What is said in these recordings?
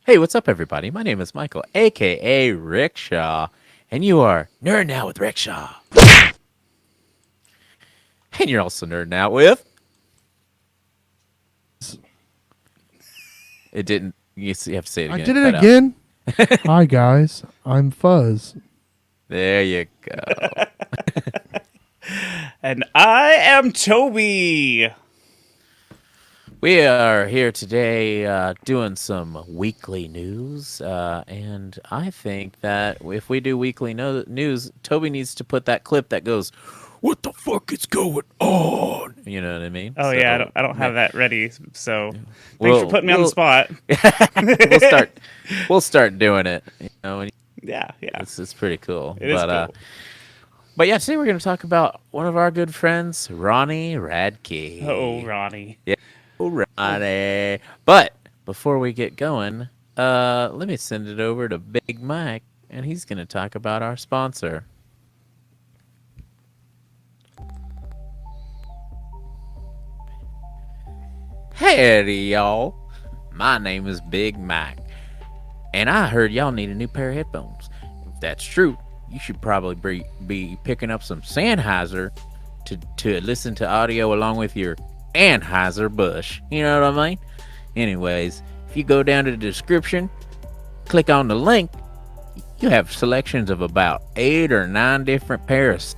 Hey, what's up, everybody? My name is Michael, aka Rickshaw, and you are Nerding Out with Rickshaw. And you're also nerding out with. It didn't. You have to say it I again. did It it cut out. again. Hi guys, I'm Fuzz. There you go. And I am Toby. We are here today doing some weekly news, and I think that if we do weekly news, Toby needs to put that clip that goes, "What the fuck is going on?" You know what I mean? Oh yeah, I don't have that ready. So thanks for We'll putting me on the we'll spot. we'll start we'll start doing it. And Yeah, it's pretty cool. it is cool. But yeah, today we're going to talk about one of our good friends, Ronnie Oh, Radke. Ronnie. Yeah, Ronnie. But before we get going, let me send it over to Big Mike, and he's going to talk about our sponsor. Howdy, y'all. My name is Big Mike, and I heard y'all need a new pair of headphones. If that's true, you should probably be picking up some Sennheiser to listen to audio along with your Anheuser Busch. You know what I mean? Anyways, if you go down to the description, click on the link, you have selections of about 8 or 9 different pairs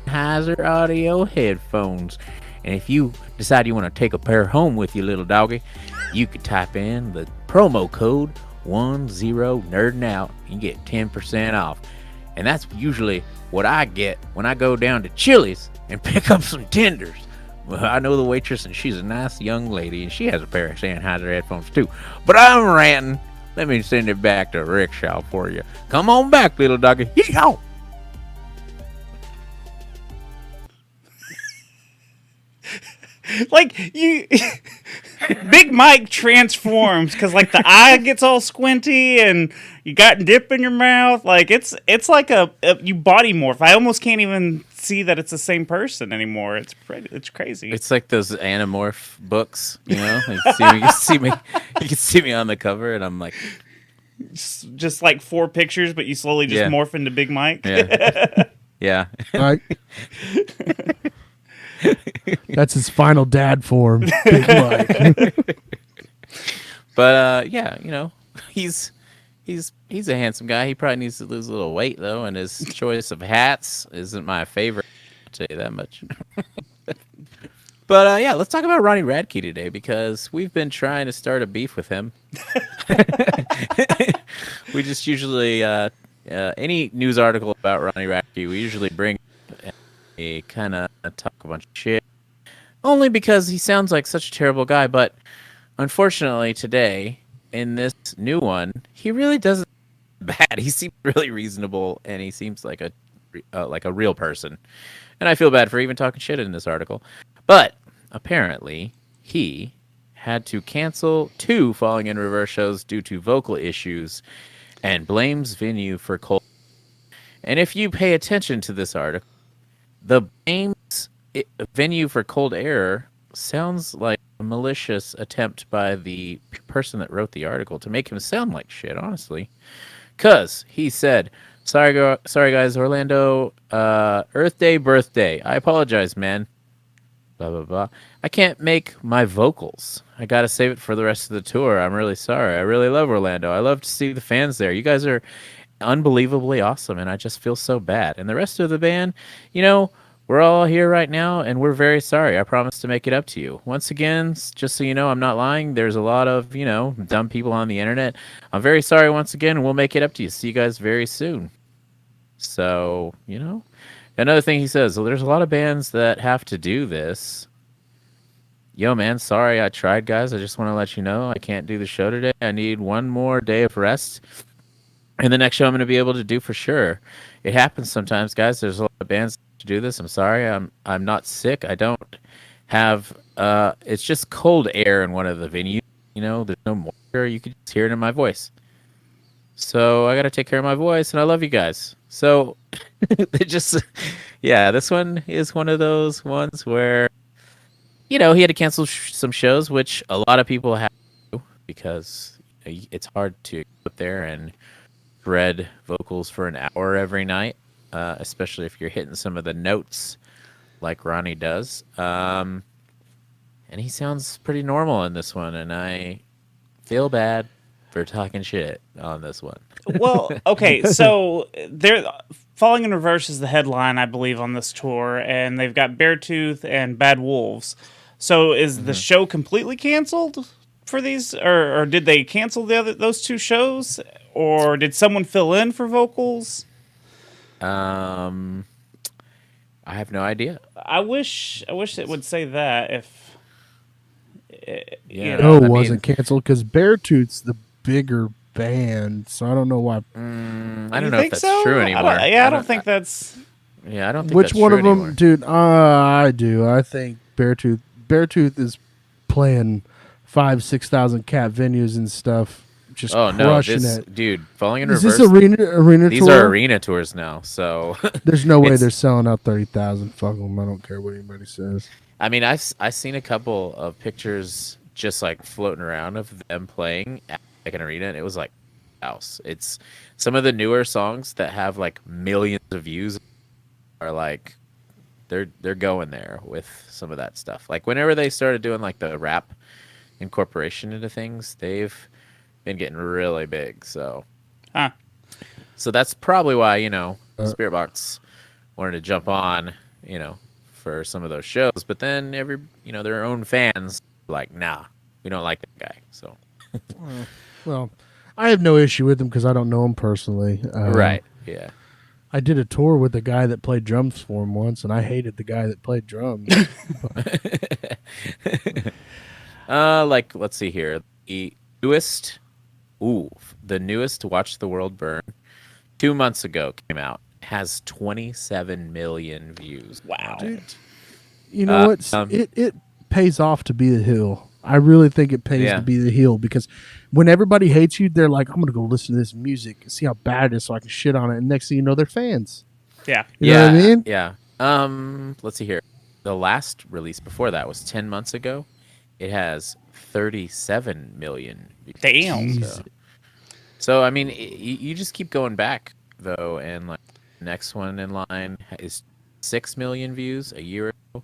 of Sennheiser audio headphones. And if you decide you want to take a pair home with you, little doggy, you could type in the promo code 10nerdingout and get 10% off. And that's usually what I get when I go down to Chili's and pick up some tenders. Well, I know the waitress, and she's a nice young lady, and she has a pair of Sennheiser headphones too. But I'm ranting. Let me send it back to Rickshaw for you. Come on back, little doggy. Yeehaw! Like you, Big Mike transforms because like the eye gets all squinty and you got dip in your mouth. Like it's like a you body morph. I almost can't even see that it's the same person anymore. It's crazy. It's like those Animorph books, you know. You can see me on the cover, and I'm like, Just like 4 pictures, but you slowly just Yeah. morph into Big Mike. yeah, yeah. I, that's his final dad form, Big Mike. But yeah, you know, he's a handsome guy. He probably needs to lose a little weight though, and his choice of hats isn't my favorite. I'll tell you that much. But yeah, let's talk about Ronnie Radke today because we've been trying to start a beef with him. We just usually any news article about Ronnie Radke, we usually bring a kind of talk a bunch of shit, only because he sounds like such a terrible guy. But unfortunately, today in this new one, he really doesn't bad. He seems really reasonable, and he seems like a real person. And I feel bad for even talking shit in this article. But apparently, he had to cancel 2 Falling in Reverse shows due to vocal issues, and blames venue for cold. And if you pay attention to this article, the venue for cold air sounds like a malicious attempt by the person that wrote the article to make him sound like shit, honestly. Because he said, sorry guys, Orlando, Earth Day, birthday. I apologize, man. Blah, blah, blah. I can't make my vocals. I got to save it for the rest of the tour. I'm really sorry. I really love Orlando. I love to see the fans there. You guys are unbelievably awesome, and I just feel so bad. And the rest of the band, you know, we're all here right now, and we're very sorry. I promise to make it up to you. Once again, just so you know, I'm not lying. There's a lot of, you know, dumb people on the internet. I'm very sorry once again, and we'll make it up to you. See you guys very soon. So, you know, another thing he says, well, there's a lot of bands that have to do this. Yo, man, sorry I tried, guys. I just want to let you know I can't do the show today. I need one more day of rest. And the next show I'm going to be able to do for sure. It happens sometimes, guys. There's a lot of bands to do this. I'm sorry. I'm not sick. I don't have it's just cold air in one of the venues. You know, there's no moisture. You can just hear it in my voice. So I got to take care of my voice, and I love you guys. So it just, yeah, this one is one of those ones where, you know, he had to cancel some shows, which a lot of people have to because it's hard to put there and shred vocals for an hour every night, especially if you're hitting some of the notes like Ronnie does. And he sounds pretty normal in this one, and I feel bad for talking shit on this one. Well, okay, so they're Falling in Reverse is the headline, I believe, on this tour, and they've got Beartooth and Bad Wolves. So is the show completely canceled for these, or did they cancel those two shows, or did someone fill in for vocals? I have no idea. I wish it would say that if. Yeah. No, I mean- wasn't canceled because Beartooth's the bigger band, so I don't know why. I don't You know if think that's so? true anymore. I don't think that's. Yeah, I don't think Which that's one true of them, anymore. dude? I do. I think Beartooth is playing 5,000-6,000 cat venues and stuff. Just Oh no, crushing this it. dude, Falling in Is Reverse. this arena These tour? are arena tours now, so There's no way It's- they're selling out 30,000. Fuck them. I don't care what anybody says. I mean, I've seen a couple of pictures just like floating around of them playing at like an arena, and it was like house. It's some of the newer songs that have like millions of views are like they're going there with some of that stuff. Like whenever they started doing like the rap incorporation into things, they've been getting really big. So Huh. so that's probably why, Spirit Box wanted to jump on, for some of those shows. But then their own fans were like, nah, we don't like that guy. So Well, I have no issue with them because I don't know him personally. right, yeah. I did a tour with the guy that played drums for him once, and I hated the guy that played drums. Let's see here. The newest Watch the World Burn 2 months ago came out. Has 27 million views. Wow. Dude, you know what? It pays off to be the heel. I really think it pays Yeah. to be the heel because when everybody hates you, they're like, I'm going to go listen to this music and see how bad it is so I can shit on it. And next thing you know, they're fans. Yeah. You know what I mean? Yeah. Let's see here. The last release before that was 10 months ago. It has 37 million views. Damn. So I mean, you just keep going back though, and like next one in line is 6 million views a year ago.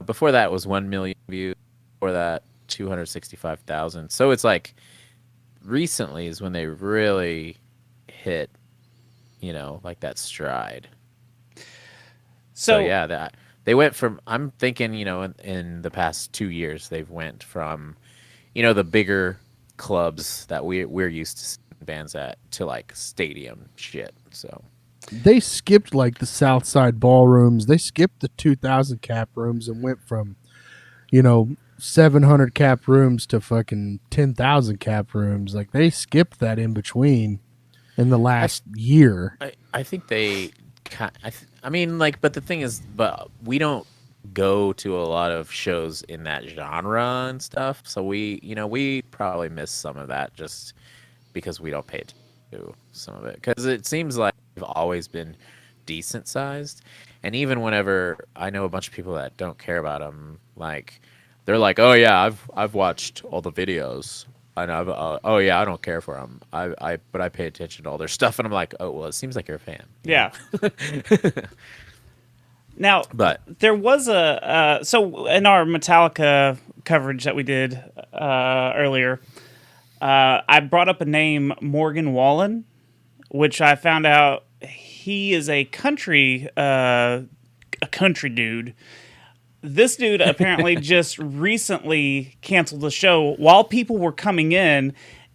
Before that was 1 million views. Before that, 265,000. So it's like recently is when they really hit, like that stride. So yeah, they went from. I'm thinking, in the past 2 years, they've went from, the bigger clubs that we're used to seeing bands at to like stadium shit. So They skipped like the South Side ballrooms. They skipped the 2,000 cap rooms and went from, 700 cap rooms to fucking 10,000 cap rooms. Like they skipped that in between in the last year. I think they. I mean, like, but the thing is, but we don't go to a lot of shows in that genre and stuff. So we probably miss some of that just because we don't pay attention to some of it. Because it seems like we've always been decent sized, and even whenever I know a bunch of people that don't care about them, like they're like, oh yeah, I've watched all the videos. And oh yeah, I don't care for them. But I pay attention to all their stuff, and I'm like, oh well, it seems like you're a fan. Yeah. Now, But there was so in our Metallica coverage that we did earlier, I brought up a name, Morgan Wallen, which I found out he is a country dude. This dude apparently just recently canceled the show while people were coming in.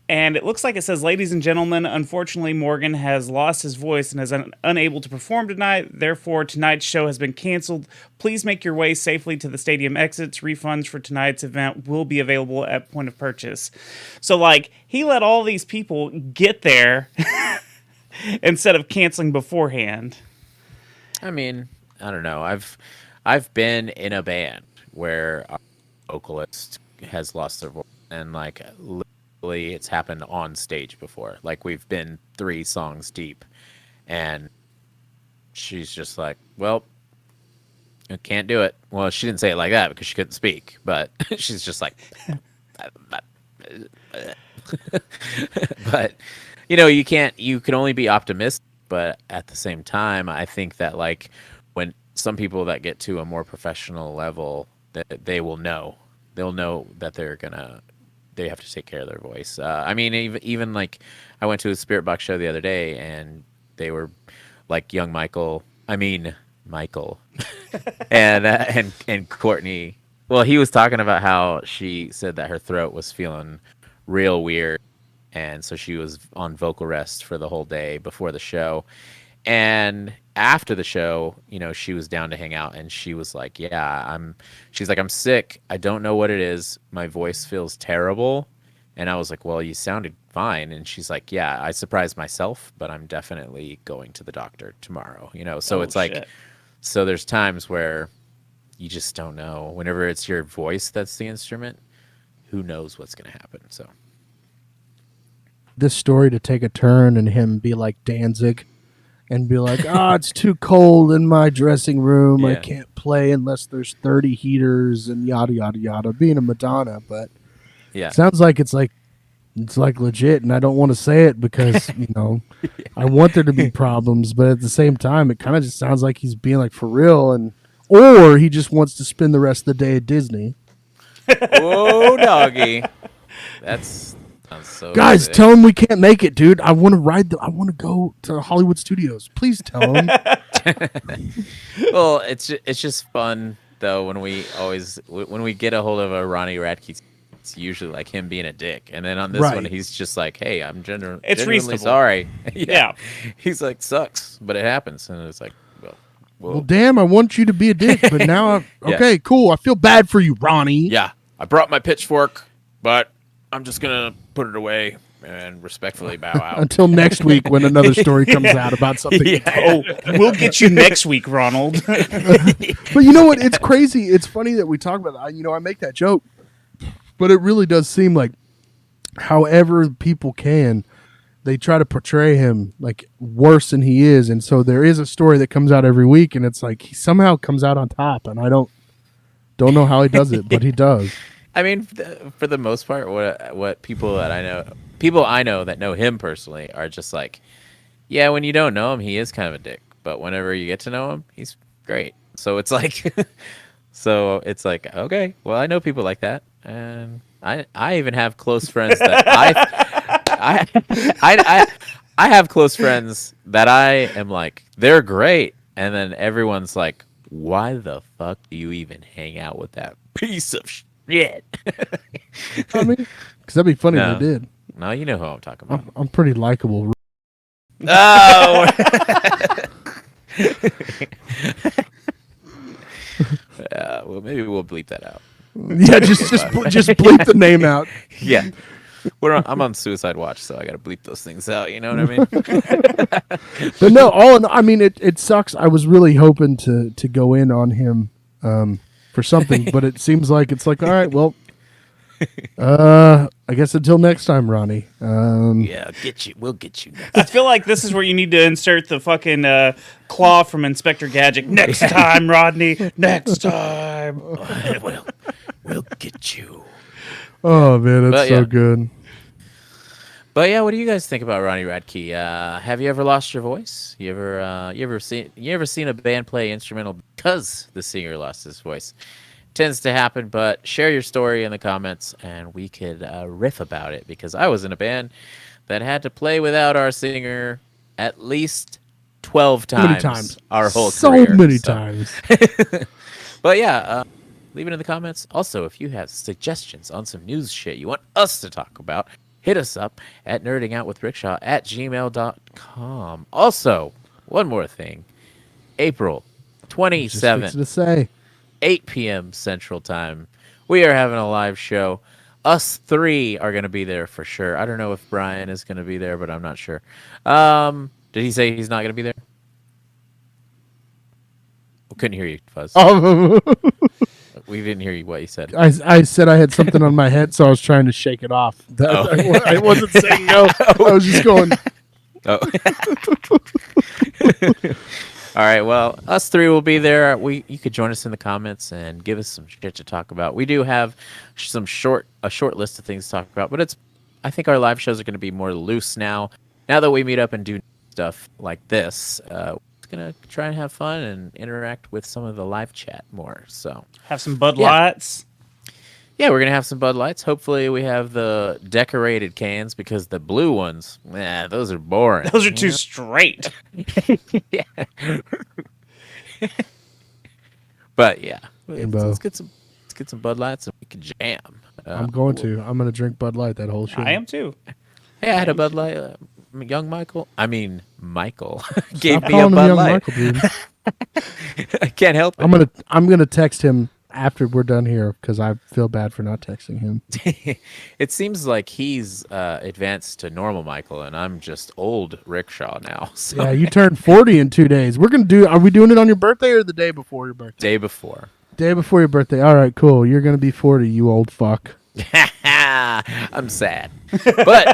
And it looks like it says, ladies and gentlemen, unfortunately, Morgan has lost his voice and is unable to perform tonight. Therefore, tonight's show has been canceled. Please make your way safely to the stadium exits. Refunds for tonight's event will be available at point of purchase. So, like, he let all these people get there instead of canceling beforehand. I mean, I don't know. I've been in a band where a vocalist has lost their voice, and like literally it's happened on stage before. Like we've been 3 songs deep, and she's just like, "Well, I can't do it." Well, she didn't say it like that because she couldn't speak, but she's just like, But you can't. You can only be optimistic. But at the same time, I think that like when some people that get to a more professional level, that they'll know that they have to take care of their voice. I mean, even like I went to a Spirit Box show the other day, and they were like young Michael, and Courtney. Well, he was talking about how she said that her throat was feeling real weird, and so she was on vocal rest for the whole day before the show. And after the show, she was down to hang out, and she was like, "Yeah, She's like, "I'm sick. I don't know what it is. My voice feels terrible." And I was like, "Well, you sounded fine." And she's like, "Yeah, I surprised myself, but I'm definitely going to the doctor tomorrow." So it's like, shit. so there's times where you just don't know. Whenever it's your voice that's the instrument, who knows what's going to happen? So This story to take a turn and him be like Danzig and be like, it's too cold in my dressing room. I Yeah. can't play unless there's 30 heaters and yada, yada, yada, being a Madonna. But yeah, it sounds like it's like legit, and I don't want to say it because, I want there to be problems. But at the same time, it kind of just sounds like he's being like for real, or he just wants to spend the rest of the day at Disney. whoa, doggy, that's sounds so. Guys, sick. tell him we can't make it, dude. I want to I want to go to Hollywood Studios. Please tell him. Well, it's just fun though when we get a hold of a Ronnie Radke. It's usually like him being a dick, and then on this Right. one, he's just like, "Hey, I'm It's genuinely reasonable. sorry." Yeah. He's like, "Sucks, but it happens," and it's like, Well, damn, I want you to be a dick, but now, Yeah. okay, cool. I feel bad for you, Ronnie. yeah, I brought my pitchfork, but I'm just gonna put it away and respectfully bow out." Until next week when another story comes out about something. Oh, we'll get you next week, Ronald. But you know what? It's crazy. It's funny that we talk about that. I make that joke, but it really does seem like however people can, they try to portray him like worse than he is. And so there is a story that comes out every week, and it's like he somehow comes out on top, and I don't know how he does it, but he does. I mean, for the most part, what people I know that know him personally are just like, yeah, when you don't know him, he is kind of a dick, but whenever you get to know him, he's great. So it's like, okay, well, I know people like that, and I even have close friends that I have close friends that I am like, they're great, and then everyone's like, why the fuck do you even hang out with that piece of shit? I mean, because that'd be funny No. if they did. No, you know who I'm talking about. I'm pretty likable. Oh. Well, maybe we'll bleep that out. Yeah, just bleep the name out. Yeah. I'm on suicide watch, so I got to bleep those things out. You know what I mean? But no, I mean, it sucks. I was really hoping to go in on him for something, but it seems like it's like, all right, well, I guess until next time, Ronnie. Yeah, we'll get you. Next. I feel like this is where you need to insert the fucking claw from Inspector Gadget. Next time, Rodney. Next time. We'll get you. Oh man, that's But, so yeah. good. But yeah, what do you guys think about Ronnie Radke? Have you ever lost your voice? You ever seen a band play instrumental because the singer lost his voice? Tends to happen, but share your story in the comments and we could riff about it, because I was in a band that had to play without our singer at least 12 So many times, times. our whole so career. many times. But yeah, leave it in the comments. Also, if you have suggestions on some news shit you want us to talk about, hit us up at nerdingoutwithrickshaw@gmail.com. Also, one more thing. April Just 27th. fixing to say. 8 p.m. Central Time. We are having a live show. Us three are going to be there for sure. I don't know if Brian is going to be there, but I'm not sure. Did he say he's not going to be there? We couldn't hear you, Fuzz. Oh, We didn't hear you what you said. I said I had something on my head, so I was trying to shake it off. I wasn't saying no. I was just going. Oh. All right. Well, us three will be there. You could join us in the comments and give us some shit to talk about. We do have a short list of things to talk about, but it's I think our live shows are going to be more loose now. Now that we meet up and do stuff like this, we're going to try and have fun and interact with some of the live chat more. So Have some Bud Yeah. Lights. yeah, we're going to have some Bud Lights. Hopefully we have the decorated cans because the blue ones, those are boring. Those are too straight. Yeah. But yeah, Rainbow. let's get some Bud Lights and we can jam. I'm going to drink Bud Light that whole show. I am too. Hey, I had a Bud Light. Young Michael. I mean, Michael gave Stop me a calling him Bud young Light. Michael, dude. I can't help it. I'm gonna text him after we're done here because I feel bad for not texting him. It seems like he's advanced to normal Michael, and I'm just old Rickshaw now. So Yeah, you turned 40 in 2 days. Are we doing it on your birthday or the day before your birthday? day before. Day before your birthday. All right, cool. You're gonna be 40, you old fuck. I'm sad, but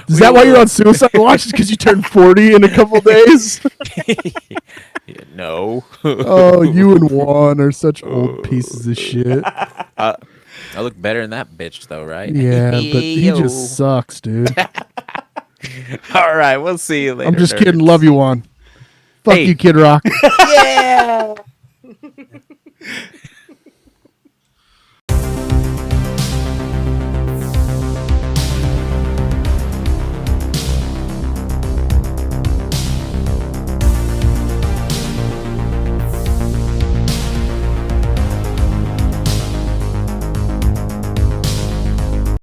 Is that why you're on suicide watch? Because you turned 40 in a couple days? no. Oh, you and Juan are such old pieces of shit. I look better than that bitch, though, right? Yeah, but he Yo. just sucks, dude. All right, we'll see you later. I'm just kidding. nerds. Love you, Juan. Fuck Hey. you, Kid Rock. Yeah.